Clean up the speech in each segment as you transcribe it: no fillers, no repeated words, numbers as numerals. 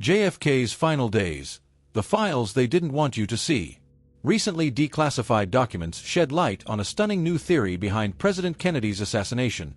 JFK's final days, the files they didn't want you to see. Recently declassified documents shed light on a stunning new theory behind President Kennedy's assassination,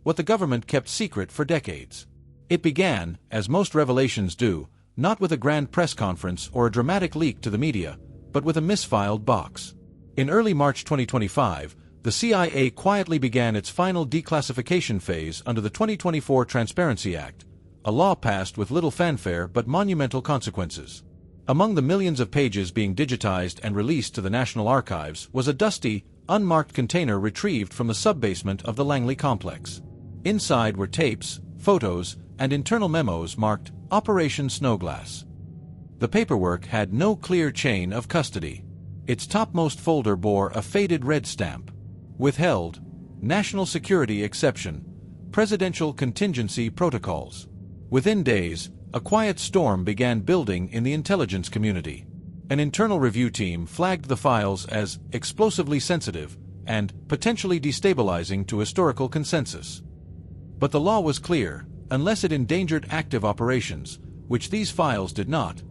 what the government kept secret for decades. It began, as most revelations do, not with a grand press conference or a dramatic leak to the media, but with a misfiled box. In early March 2025, the CIA quietly began its final declassification phase under the 2024 Transparency Act, a law passed with little fanfare but monumental consequences. Among the millions of pages being digitized and released to the National Archives was a dusty, unmarked container retrieved from the subbasement of the Langley complex. Inside were tapes, photos, and internal memos marked Operation Snowglass. The paperwork had no clear chain of custody. Its topmost folder bore a faded red stamp. Withheld, National Security Exception, Presidential Contingency Protocols. Within days, a quiet storm began building in the intelligence community. An internal review team flagged the files as explosively sensitive and potentially destabilizing to historical consensus. But the law was clear: unless it endangered active operations, which these files did not,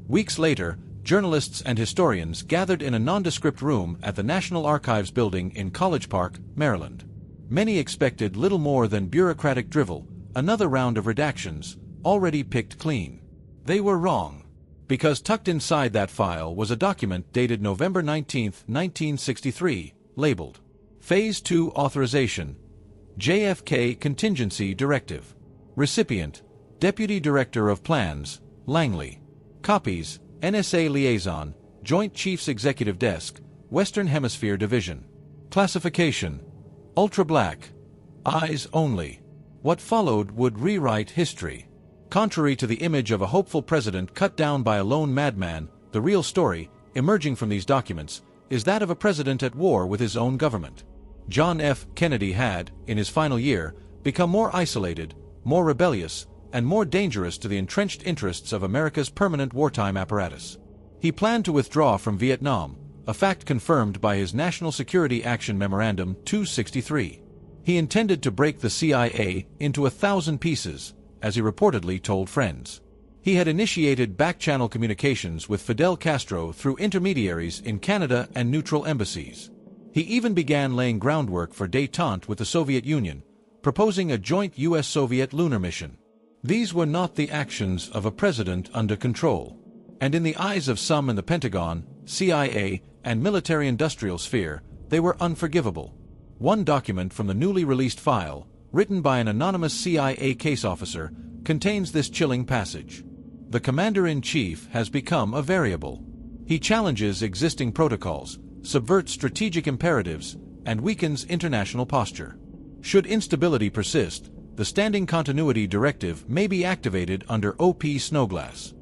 Weeks later, journalists and historians gathered in a nondescript room at the National Archives building in College Park, Maryland. Many expected little more than bureaucratic drivel, another round of redactions, already picked clean. They were wrong. Because tucked inside that file was a document dated November 19, 1963, labeled Phase 2 Authorization, JFK Contingency Directive. Recipient, Deputy Director of Plans, Langley. Copies, NSA Liaison, Joint Chiefs Executive Desk, Western Hemisphere Division. Classification: Ultra Black. Eyes only. What followed would rewrite history. Contrary to the image of a hopeful president cut down by a lone madman, the real story, emerging from these documents, is that of a president at war with his own government. John F. Kennedy had, in his final year, become more isolated, more rebellious, and more dangerous to the entrenched interests of America's permanent wartime apparatus. He planned to withdraw from Vietnam, a fact confirmed by his National Security Action Memorandum 263. He intended to break the CIA into 1,000 pieces, as he reportedly told friends. He had initiated back-channel communications with Fidel Castro through intermediaries in Canada and neutral embassies. He even began laying groundwork for détente with the Soviet Union, proposing a joint U.S.-Soviet lunar mission. These were not the actions of a president under control. And in the eyes of some in the Pentagon, CIA, and military-industrial sphere, they were unforgivable. One document from the newly released file, written by an anonymous CIA case officer, contains this chilling passage. The commander-in-chief has become a variable. He challenges existing protocols, subverts strategic imperatives, and weakens international posture. Should instability persist, the Standing Continuity Directive may be activated under OP Snowglass.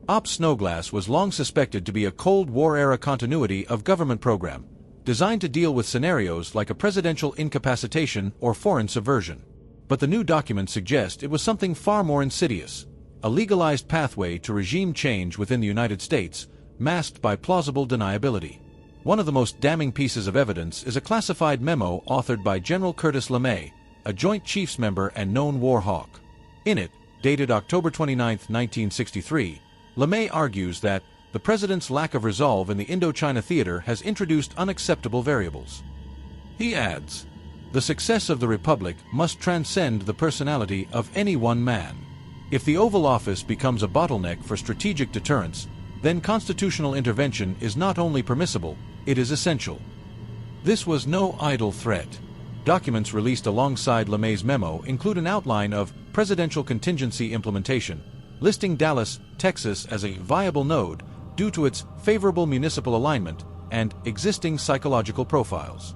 Op Snowglass was long suspected to be a Cold War-era continuity of government program, designed to deal with scenarios like a presidential incapacitation or foreign subversion. But the new documents suggest it was something far more insidious, a legalized pathway to regime change within the United States, masked by plausible deniability. One of the most damning pieces of evidence is a classified memo authored by General Curtis LeMay, a Joint Chiefs member and known war hawk. In it, dated October 29, 1963, LeMay argues that the president's lack of resolve in the Indochina theater has introduced unacceptable variables. He adds, "The success of the Republic must transcend the personality of any one man. If the Oval Office becomes a bottleneck for strategic deterrence, then constitutional intervention is not only permissible, it is essential." This was no idle threat. Documents released alongside LeMay's memo include an outline of presidential contingency implementation, listing Dallas, Texas as a viable node due to its favorable municipal alignment and existing psychological profiles.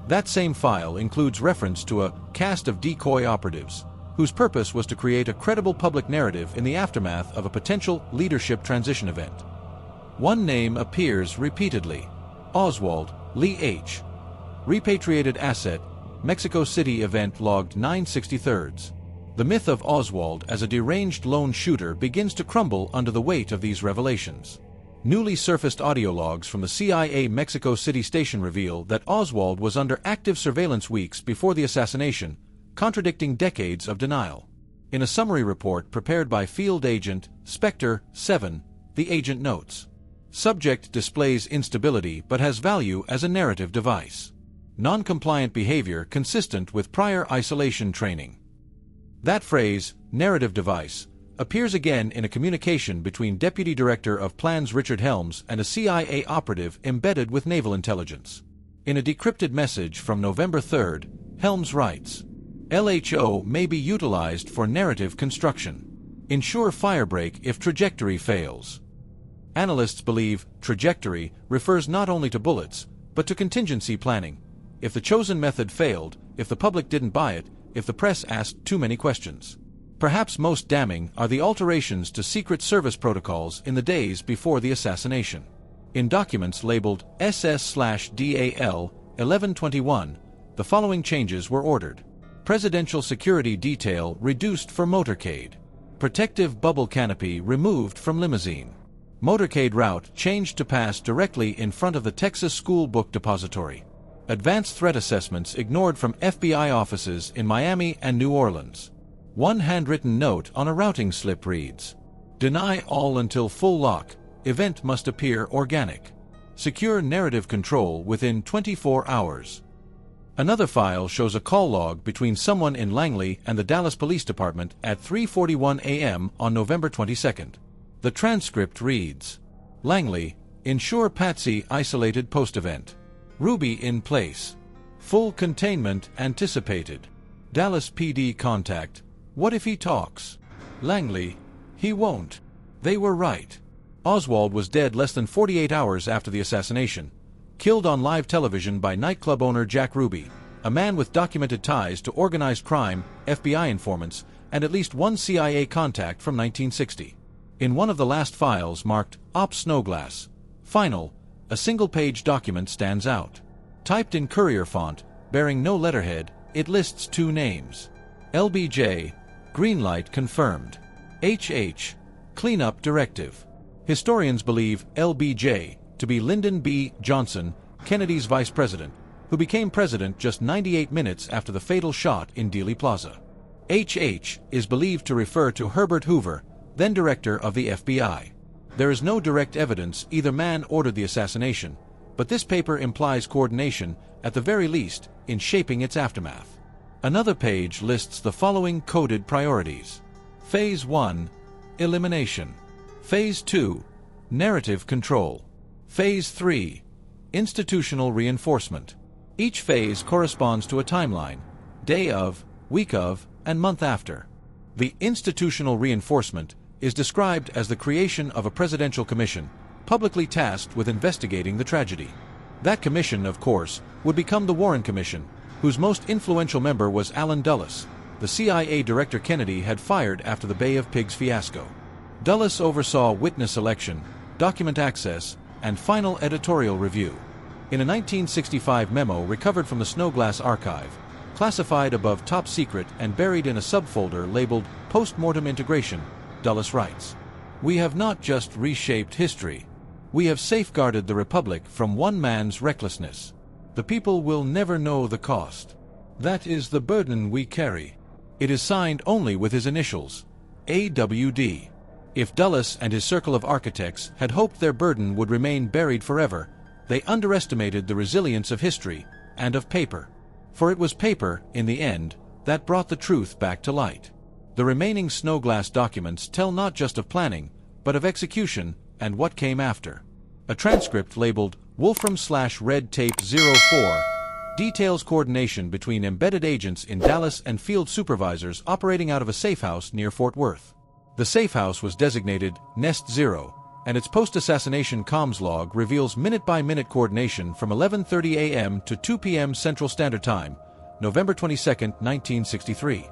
That same file includes reference to a cast of decoy operatives, whose purpose was to create a credible public narrative in the aftermath of a potential leadership transition event. One name appears repeatedly: Oswald Lee H. Repatriated asset, Mexico City event logged 9/63. The myth of Oswald as a deranged lone shooter begins to crumble under the weight of these revelations. Newly surfaced audio logs from the CIA Mexico City station reveal that Oswald was under active surveillance weeks before the assassination, contradicting decades of denial. In a summary report prepared by Field Agent Spectre 7, the agent notes, "Subject displays instability but has value as a narrative device. Non-compliant behavior consistent with prior isolation training." That phrase, narrative device, appears again in a communication between Deputy Director of Plans Richard Helms and a CIA operative embedded with naval intelligence. In a decrypted message from November 3, Helms writes, "LHO may be utilized for narrative construction. Ensure firebreak if trajectory fails." Analysts believe trajectory refers not only to bullets, but to contingency planning. If the chosen method failed, if the public didn't buy it, if the press asked too many questions. Perhaps most damning are the alterations to Secret Service protocols in the days before the assassination. In documents labeled SS/DAL 1121, the following changes were ordered. Presidential security detail reduced for motorcade. Protective bubble canopy removed from limousine. Motorcade route changed to pass directly in front of the Texas School Book Depository. Advanced threat assessments ignored from FBI offices in Miami and New Orleans. One handwritten note on a routing slip reads, "Deny all until full lock. Event must appear organic. Secure narrative control within 24 hours." Another file shows a call log between someone in Langley and the Dallas Police Department at 3:41 a.m. on November 22. The transcript reads, "Langley, ensure Patsy isolated post-event. Ruby in place. Full containment anticipated. Dallas PD contact. What if he talks? Langley, he won't. They were right." Oswald was dead less than 48 hours after the assassination, killed on live television by nightclub owner Jack Ruby, a man with documented ties to organized crime, FBI informants, and at least one CIA contact from 1960. In one of the last files marked Op Snowglass, Final, a single-page document stands out. Typed in courier font, bearing no letterhead, it lists two names. LBJ, green light confirmed. HH, cleanup directive. Historians believe LBJ to be Lyndon B. Johnson, Kennedy's vice president, who became president just 98 minutes after the fatal shot in Dealey Plaza. HH is believed to refer to Herbert Hoover, then director of the FBI. There is no direct evidence either man ordered the assassination, but this paper implies coordination, at the very least, in shaping its aftermath. Another page lists the following coded priorities. Phase 1, elimination. Phase 2, narrative control. Phase 3, institutional reinforcement. Each phase corresponds to a timeline, day of, week of, and month after. The institutional reinforcement is described as the creation of a presidential commission, publicly tasked with investigating the tragedy. That commission, of course, would become the Warren Commission, whose most influential member was Allen Dulles, the CIA director Kennedy had fired after the Bay of Pigs fiasco. Dulles oversaw witness selection, document access, and final editorial review. In a 1965 memo recovered from the Snowglass archive, classified above top secret and buried in a subfolder labeled Post-Mortem Integration, Dulles writes, "We have not just reshaped history. We have safeguarded the Republic from one man's recklessness. The people will never know the cost. That is the burden we carry." It is signed only with his initials, AWD. If Dulles and his circle of architects had hoped their burden would remain buried forever, they underestimated the resilience of history and of paper. For it was paper, in the end, that brought the truth back to light. The remaining Snowglass documents tell not just of planning, but of execution and what came after. A transcript labeled Wolfram/Red Tape 04 details coordination between embedded agents in Dallas and field supervisors operating out of a safe house near Fort Worth. The safe house was designated Nest Zero, and its post-assassination comms log reveals minute-by-minute coordination from 11:30 a.m. to 2 p.m. Central Standard Time, November 22, 1963.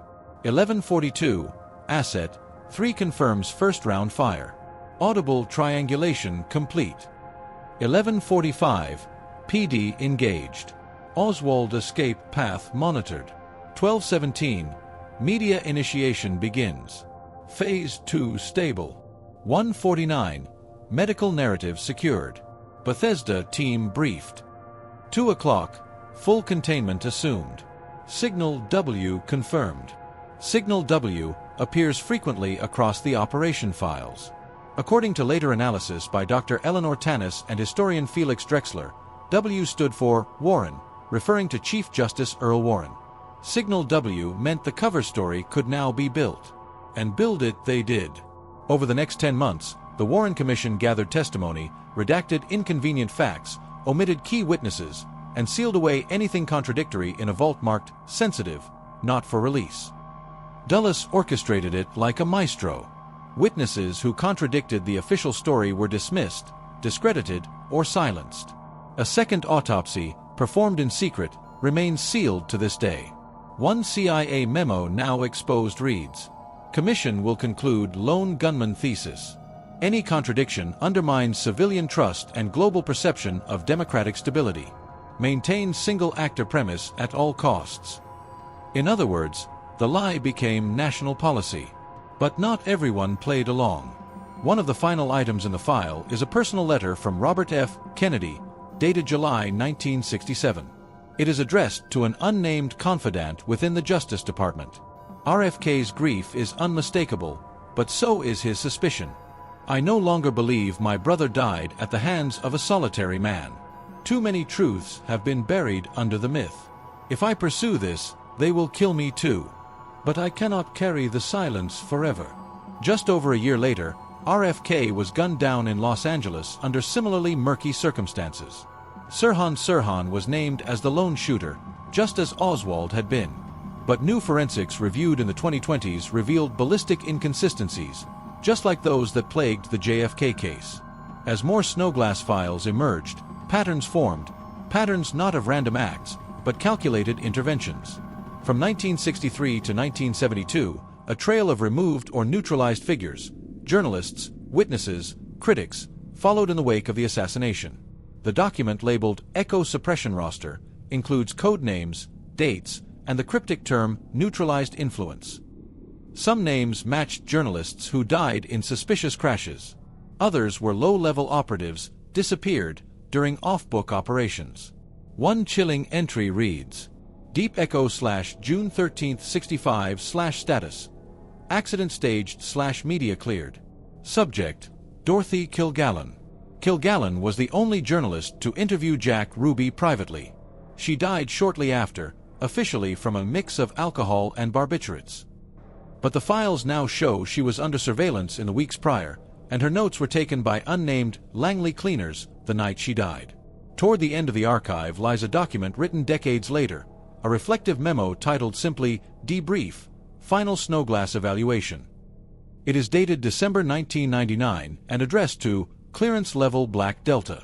11:42, Asset, 3 confirms first-round fire. Audible triangulation complete. 11:45, PD engaged. Oswald escape path monitored. 12:17, media initiation begins. Phase 2 stable. 1:49, medical narrative secured. Bethesda team briefed. 2 o'clock, full containment assumed. Signal W confirmed. Signal W appears frequently across the operation files. According to later analysis by Dr. Eleanor Tannis and historian Felix Drexler, W stood for Warren, referring to Chief Justice Earl Warren. Signal W meant the cover story could now be built. And build it they did. Over the next 10 months, the Warren Commission gathered testimony, redacted inconvenient facts, omitted key witnesses, and sealed away anything contradictory in a vault marked sensitive, not for release. Dulles orchestrated it like a maestro. Witnesses who contradicted the official story were dismissed, discredited, or silenced. A second autopsy, performed in secret, remains sealed to this day. One CIA memo now exposed reads, "Commission will conclude lone gunman thesis. Any contradiction undermines civilian trust and global perception of democratic stability. Maintain single-actor premise at all costs." In other words, the lie became national policy. But not everyone played along. One of the final items in the file is a personal letter from Robert F. Kennedy, dated July 1967. It is addressed to an unnamed confidant within the Justice Department. RFK's grief is unmistakable, but so is his suspicion. "I no longer believe my brother died at the hands of a solitary man. Too many truths have been buried under the myth. If I pursue this, they will kill me too. But I cannot carry the silence forever." Just over a year later, RFK was gunned down in Los Angeles under similarly murky circumstances. Sirhan was named as the lone shooter, just as Oswald had been. But new forensics reviewed in the 2020s revealed ballistic inconsistencies, just like those that plagued the JFK case. As more Snowglass files emerged, patterns formed, patterns not of random acts, but calculated interventions. From 1963 to 1972, a trail of removed or neutralized figures, journalists, witnesses, critics, followed in the wake of the assassination. The document labeled Echo Suppression Roster includes code names, dates, and the cryptic term neutralized influence. Some names matched journalists who died in suspicious crashes. Others were low-level operatives, disappeared during off-book operations. One chilling entry reads, Deep Echo /June 13th 65 /status. Accident staged /media cleared. Subject, Dorothy Kilgallen. Kilgallen was the only journalist to interview Jack Ruby privately. She died shortly after, officially from a mix of alcohol and barbiturates. But the files now show she was under surveillance in the weeks prior, and her notes were taken by unnamed Langley cleaners the night she died. Toward the end of the archive lies a document written decades later, a reflective memo titled simply Debrief, Final Snowglass Evaluation. It is dated December 1999 and addressed to Clearance Level Black Delta.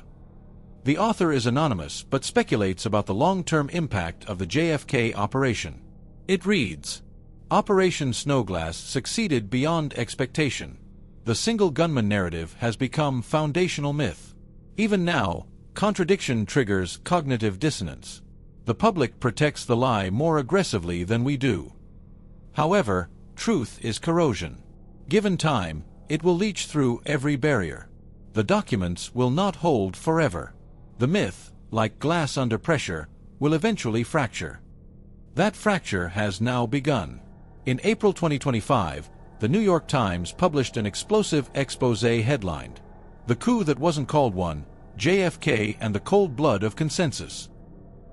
The author is anonymous but speculates about the long-term impact of the JFK operation. It reads, Operation Snowglass succeeded beyond expectation. The single gunman narrative has become foundational myth. Even now, contradiction triggers cognitive dissonance. The public protects the lie more aggressively than we do. However, truth is corrosion. Given time, it will leach through every barrier. The documents will not hold forever. The myth, like glass under pressure, will eventually fracture. That fracture has now begun. In April 2025, the New York Times published an explosive expose headlined, "The Coup That Wasn't Called One, JFK and the Cold Blood of Consensus."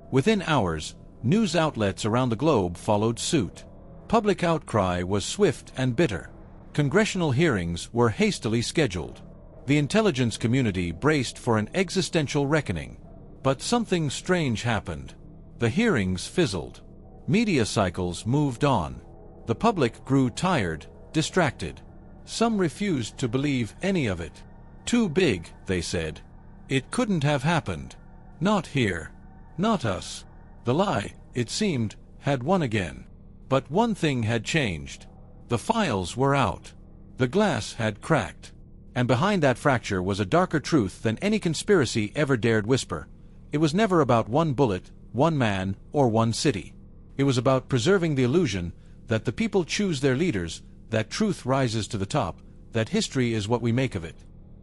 Within hours, news outlets around the globe followed suit. Public outcry was swift and bitter. Congressional hearings were hastily scheduled. The intelligence community braced for an existential reckoning. But something strange happened. The hearings fizzled. Media cycles moved on. The public grew tired, distracted. Some refused to believe any of it. Too big, they said. It couldn't have happened. Not here. Not us. The lie, it seemed, had won again. But one thing had changed. The files were out. The glass had cracked. And behind that fracture was a darker truth than any conspiracy ever dared whisper. It was never about one bullet, one man, or one city. It was about preserving the illusion that the people choose their leaders, that truth rises to the top, that history is what we make of it.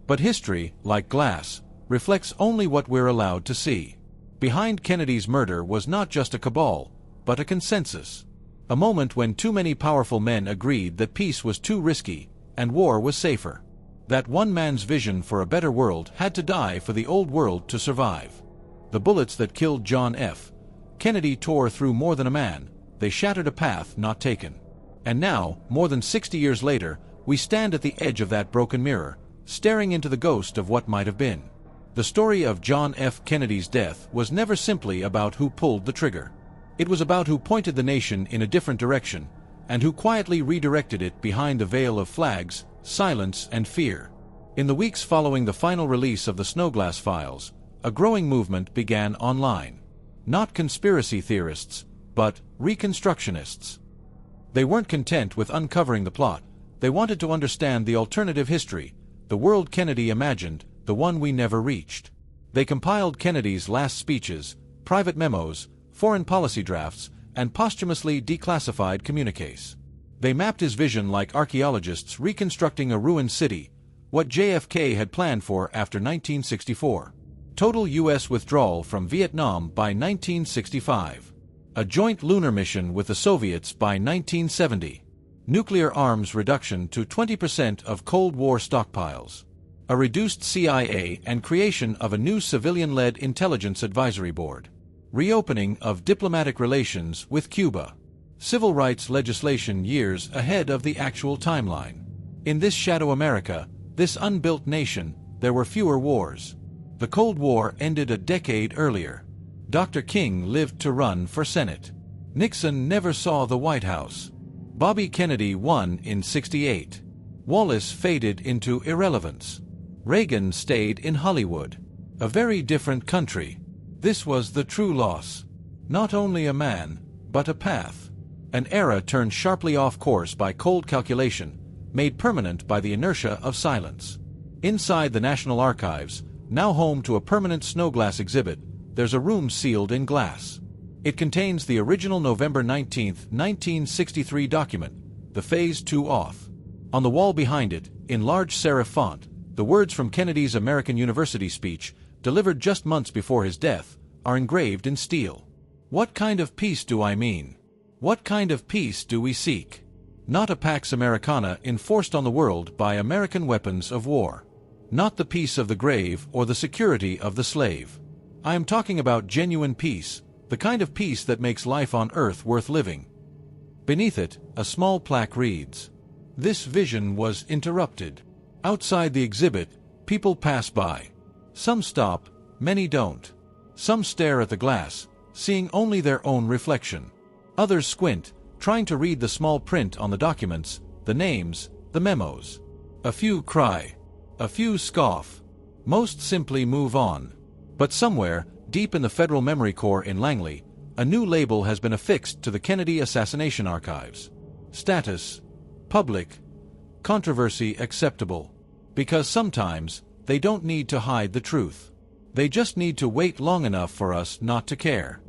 But history, like glass, reflects only what we're allowed to see. Behind Kennedy's murder was not just a cabal, but a consensus. A moment when too many powerful men agreed that peace was too risky and war was safer. That one man's vision for a better world had to die for the old world to survive. The bullets that killed John F. Kennedy tore through more than a man. They shattered a path not taken. And now, more than 60 years later, we stand at the edge of that broken mirror, staring into the ghost of what might have been. The story of John F. Kennedy's death was never simply about who pulled the trigger. It was about who pointed the nation in a different direction, and who quietly redirected it behind the veil of flags, silence, and fear. In the weeks following the final release of the Snowglass files, a growing movement began online. Not conspiracy theorists, but reconstructionists. They weren't content with uncovering the plot. They wanted to understand the alternative history, the world Kennedy imagined, the one we never reached. They compiled Kennedy's last speeches, private memos, foreign policy drafts, and posthumously declassified communiques. They mapped his vision like archaeologists reconstructing a ruined city, what JFK had planned for after 1964. Total U.S. withdrawal from Vietnam by 1965. A joint lunar mission with the Soviets by 1970. Nuclear arms reduction to 20% of Cold War stockpiles. A reduced CIA and creation of a new civilian-led intelligence advisory board. Reopening of diplomatic relations with Cuba. Civil rights legislation years ahead of the actual timeline. In this shadow America, this unbuilt nation, there were fewer wars. The Cold War ended a decade earlier. Dr. King lived to run for Senate. Nixon never saw the White House. Bobby Kennedy won in '68. Wallace faded into irrelevance. Reagan stayed in Hollywood. A very different country. This was the true loss. Not only a man, but a path. An era turned sharply off course by cold calculation, made permanent by the inertia of silence. Inside the National Archives, now home to a permanent Snowglass exhibit, there's a room sealed in glass. It contains the original November 19, 1963 document, the Phase 2 Auth. On the wall behind it, in large serif font, the words from Kennedy's American University speech, delivered just months before his death, are engraved in steel. What kind of peace do I mean? What kind of peace do we seek? Not a Pax Americana enforced on the world by American weapons of war. Not the peace of the grave or the security of the slave. I am talking about genuine peace, the kind of peace that makes life on earth worth living. Beneath it, a small plaque reads, "This vision was interrupted." Outside the exhibit, people pass by. Some stop, many don't. Some stare at the glass, seeing only their own reflection. Others squint, trying to read the small print on the documents, the names, the memos. A few cry. A few scoff. Most simply move on. But somewhere, deep in the Federal Memory Corps in Langley, a new label has been affixed to the Kennedy assassination archives. Status: public. Controversy acceptable. Because sometimes, they don't need to hide the truth. They just need to wait long enough for us not to care.